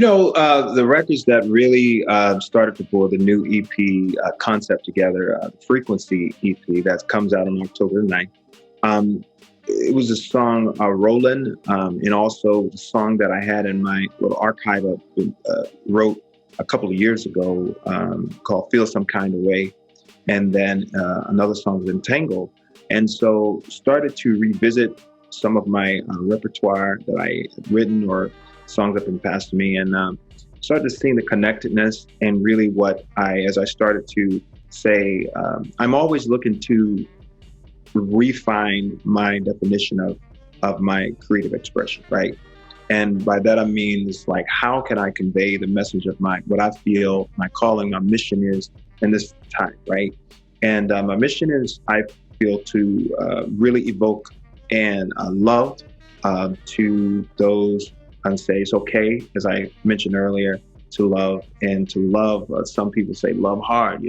The records that really started to pull the new EP concept together, the Frequency EP that comes out on October 9th. It was a song, Rollin', and also the song that I had in my little archive wrote a couple of years ago called Feel Some Kind of Way. And then another song was Entangled. And so started to revisit some of my repertoire that I had written or songs that have been passed to me, and started seeing the connectedness and really as I started to say, I'm always looking to refine my definition of my creative expression, right? And by that I mean, it's like, how can I convey the message of what I feel my calling, my mission is in this time, right? And my mission is, I feel, to really evoke and love to those and say it's okay, as I mentioned earlier, to love and to love. Some people say love hard,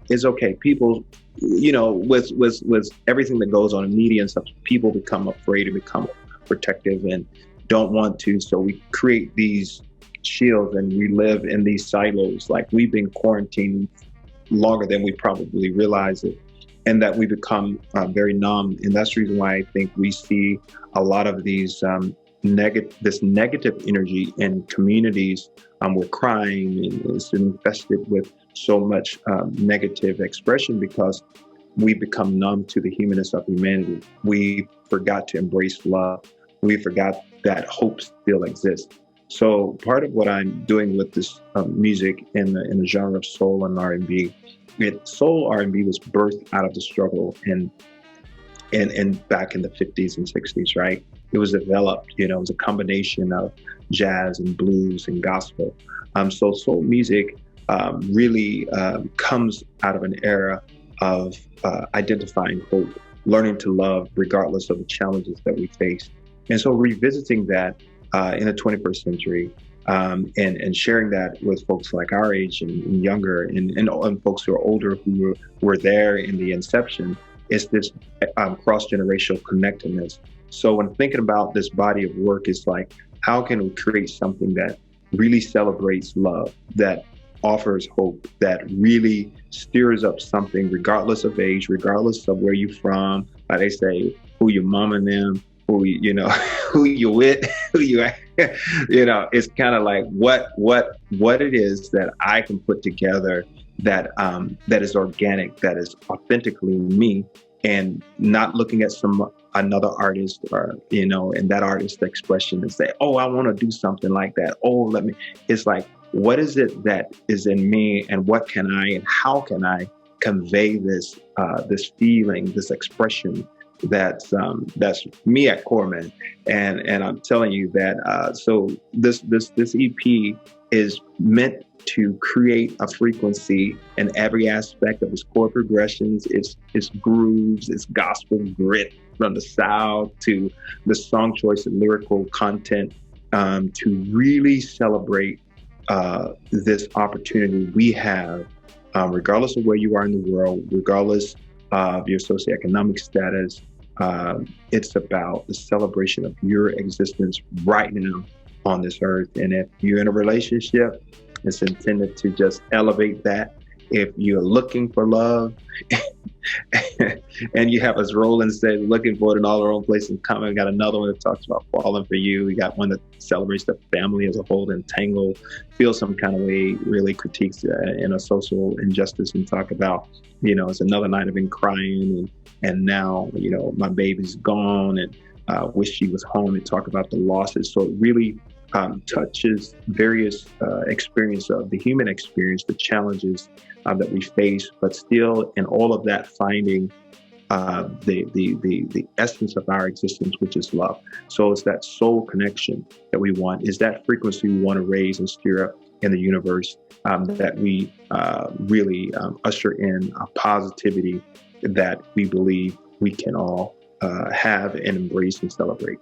it's okay. People, with everything that goes on in media and stuff, people become afraid and become protective and don't want to. So we create these shields and we live in these silos. Like, we've been quarantined longer than we probably realize it, and that we become very numb. And that's the reason why I think we see a lot of these this negative energy in communities. We're crying, and it's infested with so much negative expression because we become numb to the humanness of humanity. We forgot to embrace love. We forgot that hope still exists. So part of what I'm doing with this music in the genre of soul and R&B, soul R&B was birthed out of the struggle and back in the 50s and 60s, right? It was developed, it was a combination of jazz and blues and gospel. So soul music really comes out of an era of identifying hope, learning to love regardless of the challenges that we face. And so revisiting that in the 21st century and sharing that with folks like our age and younger and folks who are older who were there in the inception, is this cross-generational connectedness. So when thinking about this body of work, it's like, how can we create something that really celebrates love, that offers hope, that really stirs up something regardless of age, regardless of where you're from, like they say, who your mom and them, who who you with, who you it's kind of like what it is that I can put together that that is organic, that is authentically me, and not looking at another artist or and that artist's expression and say, oh, I want to do something like that. Oh, it's like, what is it that is in me, and what can I and how can I convey this this feeling, this expression that's me at core, man. And I'm telling you that so this EP is meant to create a frequency in every aspect of its chord progressions, its grooves, its gospel grit, from the South to the song choice and lyrical content, to really celebrate this opportunity we have, regardless of where you are in the world, regardless of your socioeconomic status. It's about the celebration of your existence right now on this earth. And if you're in a relationship, it's intended to just elevate that. If you're looking for love and you have, as Roland said, looking for it in all the wrong places coming. We got another one that talks about falling for you. We got one that celebrates the family as a whole, Entangled, Feel Some Kind of Way, really critiques social injustice and talk about, it's another night I've been crying and now, my baby's gone and wish she was home, and talk about the losses. So it really touches various experience of the human experience, the challenges that we face, but still in all of that finding the essence of our existence, which is love. So it's that soul connection that we want, is that frequency we want to raise and stir up in the universe, that we really usher in a positivity that we believe we can all have and embrace and celebrate.